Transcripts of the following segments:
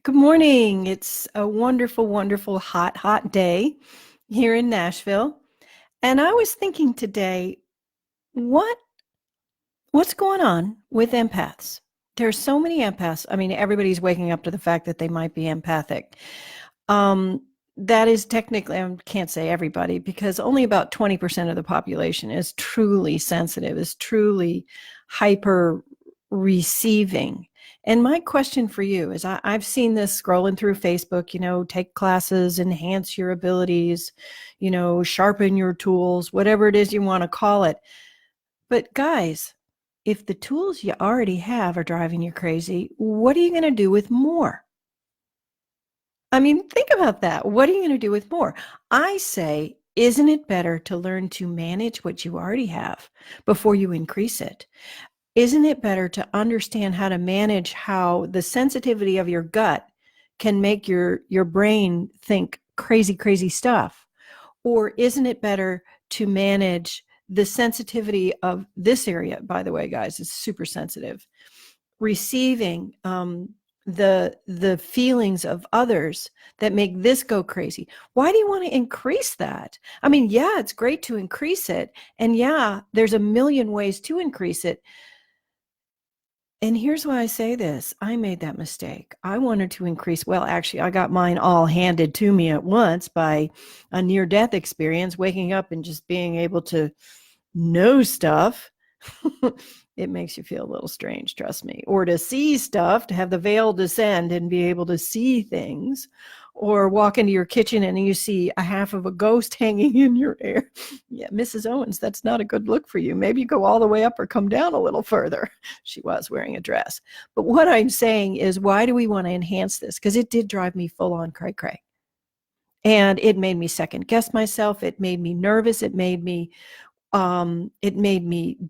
Good morning. It's a wonderful, wonderful, hot, hot day here in Nashville. And I was thinking today, what what's going on with empaths? There's so many empaths. I mean, everybody's waking up to the fact that they might be empathic. Um, that is technically, I can't say everybody, because only about 20% of the population is truly sensitive, is truly hyper receiving. And my question for you is I've seen this scrolling through Facebook, take classes, enhance your abilities, sharpen your tools, whatever it is you want to call it. But guys, if the tools you already have are driving you crazy, what are you going to do with more? I mean, think about that. What are you going to do with more? I say, isn't it better to learn to manage what you already have before you increase it? Isn't it better to understand how to manage how the sensitivity of your gut can make your brain think crazy, crazy stuff? Or isn't it better to manage the sensitivity of this area? By the way, guys, it's super sensitive. Receiving the feelings of others that make this go crazy. Why do you want to increase that? I mean, yeah, it's great to increase it. And yeah, there's a million ways to increase it. And here's why I say this. I made that mistake. I wanted to increase. Well, actually, I got mine all handed to me at once by a near-death experience, waking up and just being able to know stuff. It makes you feel a little strange, trust me. Or to see stuff, to have the veil descend and be able to see things. Or walk into your kitchen and you see a half of a ghost hanging in your air. Yeah, Mrs. Owens, that's not a good look for you. Maybe go all the way up or come down a little further. She was wearing a dress. But what I'm saying is, why do we want to enhance this? Because it did drive me full on cray cray. And it made me second guess myself. It made me nervous. It made me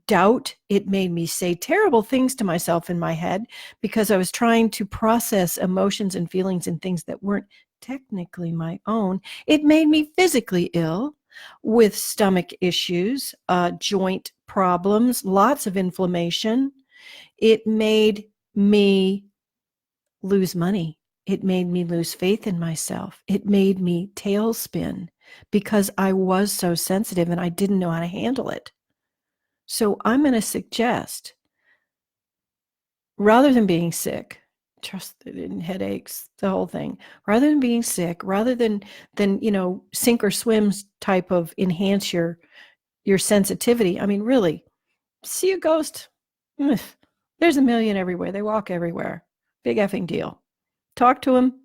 doubt. It made me say terrible things to myself in my head because I was trying to process emotions and feelings and things that weren't technically my own. It made me physically ill with stomach issues, joint problems, lots of inflammation. It made me lose money. It made me lose faith in myself. It made me tailspin because I was so sensitive and I didn't know how to handle it. So I'm going to suggest, rather than being sick, trust in headaches, the whole thing, rather than being sick, rather than sink or swim type of enhance your sensitivity. I mean, really, see a ghost. There's a million everywhere. They walk everywhere. Big effing deal. Talk to them.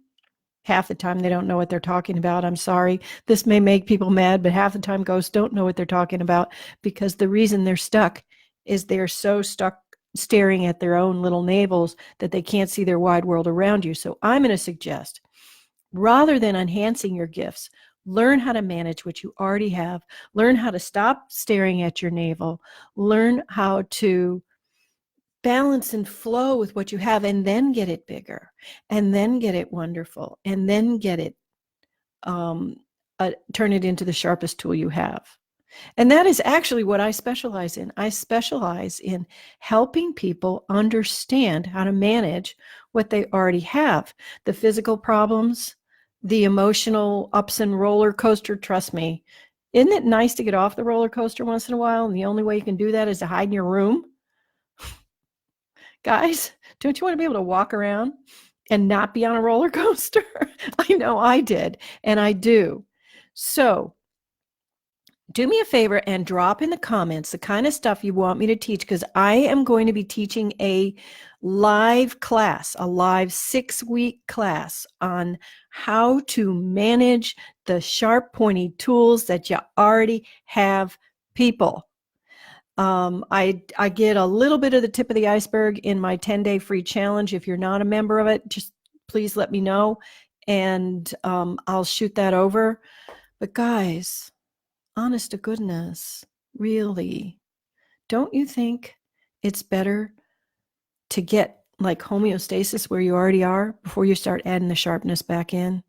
Half the time they don't know what they're talking about. I'm sorry. This may make people mad, but half the time ghosts don't know what they're talking about because the reason they're stuck is they're so stuck staring at their own little navels that they can't see their wide world around you. So I'm going to suggest, rather than enhancing your gifts, learn how to manage what you already have. Learn how to stop staring at your navel. Learn how to balance and flow with what you have, and then get it bigger, and then get it wonderful, and then get it turn it into the sharpest tool you have. And that is actually what I specialize in. I specialize in helping people understand how to manage what they already have. The physical problems, the emotional ups and roller coaster, trust me. Isn't it nice to get off the roller coaster once in a while? And the only way you can do that is to hide in your room. Guys, don't you want to be able to walk around and not be on a roller coaster? I know I did, and I do. So do me a favor and drop in the comments the kind of stuff you want me to teach, because I am going to be teaching a live class, a live 6-week class on how to manage the sharp, pointy tools that you already have, people. I get a little bit of the tip of the iceberg in my 10-day free challenge. If you're not a member of it, just please let me know, and I'll shoot that over. But guys, honest to goodness, really, don't you think it's better to get like homeostasis where you already are before you start adding the sharpness back in?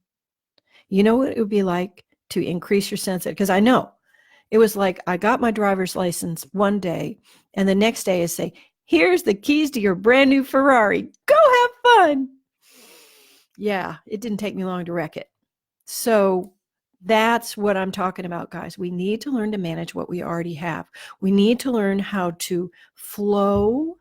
You know what it would be like to increase your sense? Because I know it was like I got my driver's license one day, and the next day I say, here's the keys to your brand new Ferrari. Go have fun. Yeah, it didn't take me long to wreck it. So that's what I'm talking about, guys. We need to learn to manage what we already have. We need to learn how to flow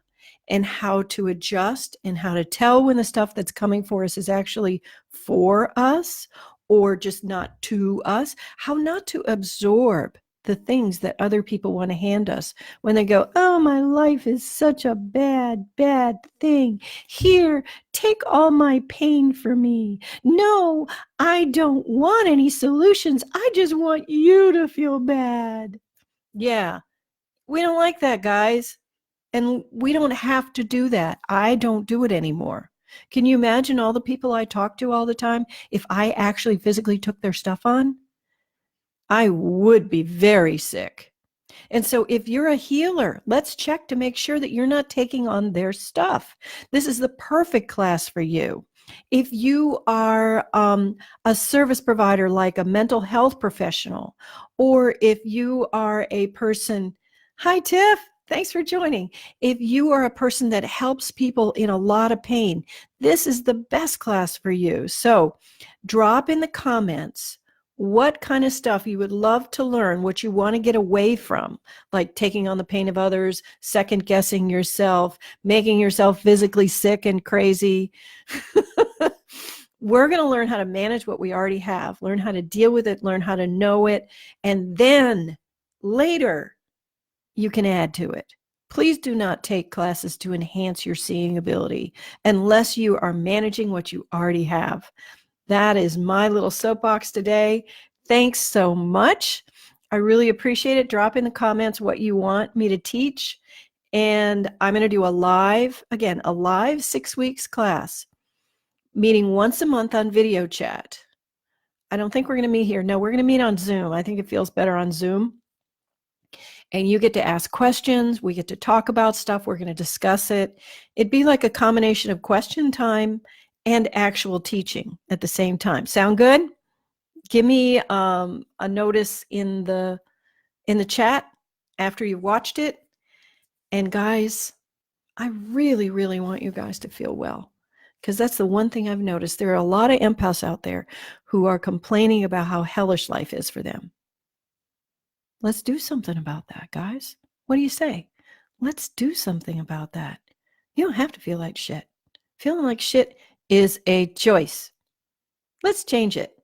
and how to adjust and how to tell when the stuff that's coming for us is actually for us or just not to us, how not to absorb the things that other people want to hand us when they go, oh, my life is such a bad, bad thing. Here, take all my pain for me. No, I don't want any solutions. I just want you to feel bad. Yeah, we don't like that, guys. And we don't have to do that. I don't do it anymore. Can you imagine all the people I talk to all the time? If I actually physically took their stuff on, I would be very sick. And so if you're a healer, let's check to make sure that you're not taking on their stuff. This is the perfect class for you. If you are a service provider like a mental health professional, or if you are a person, hi Tiff, thanks for joining. If you are a person that helps people in a lot of pain, this is the best class for you. So drop in the comments what kind of stuff you would love to learn, what you want to get away from, like taking on the pain of others, second guessing yourself, making yourself physically sick and crazy. We're going to learn how to manage what we already have, learn how to deal with it, learn how to know it, and then later you can add to it. Please do not take classes to enhance your seeing ability unless you are managing what you already have. That is my little soapbox today. Thanks so much. I really appreciate it. Drop in the comments what you want me to teach. And I'm going to do a live 6 weeks class, meeting once a month on video chat. I don't think we're going to meet here. No, we're going to meet on Zoom. I think it feels better on Zoom. And you get to ask questions. We get to talk about stuff. We're going to discuss it. It'd be like a combination of question time and actual teaching at the same time. Sound good? Give me a notice in the chat after you've watched it. And guys, I really, really want you guys to feel well, because that's the one thing I've noticed. There are a lot of empaths out there who are complaining about how hellish life is for them. Let's do something about that, guys. What do you say? Let's do something about that. You don't have to feel like shit. Feeling like shit is a choice. Let's change it.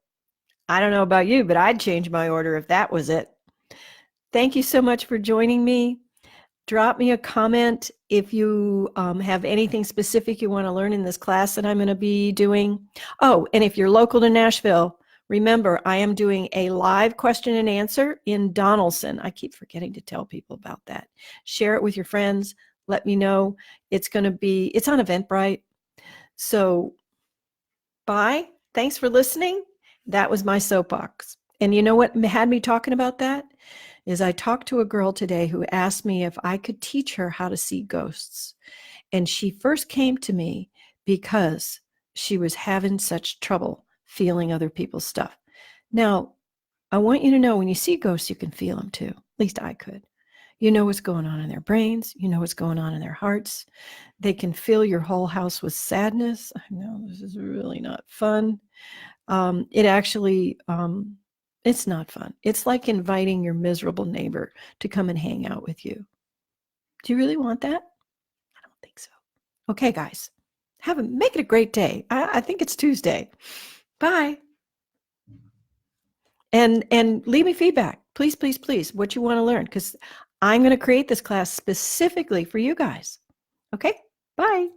I don't know about you, but I'd change my order if that was it. Thank you so much for joining me. Drop me a comment if you have anything specific you want to learn in this class that I'm going to be doing. Oh, and if you're local to Nashville, remember, I am doing a live question and answer in Donaldson. I keep forgetting to tell people about that. Share it with your friends. Let me know. It's on Eventbrite. So bye. Thanks for listening. That was my soapbox. And you know what had me talking about that? Is I talked to a girl today who asked me if I could teach her how to see ghosts. And she first came to me because she was having such trouble feeling other people's stuff. Now, I want you to know when you see ghosts, you can feel them too. At least I could. You know what's going on in their brains. You know what's going on in their hearts. They can fill your whole house with sadness. I know this is really not fun. It's not fun. It's like inviting your miserable neighbor to come and hang out with you. Do you really want that? I don't think so. Okay, guys, make it a great day. I think it's Tuesday. Bye. And leave me feedback, please, please, please, what you want to learn, because I'm going to create this class specifically for you guys. Okay, bye.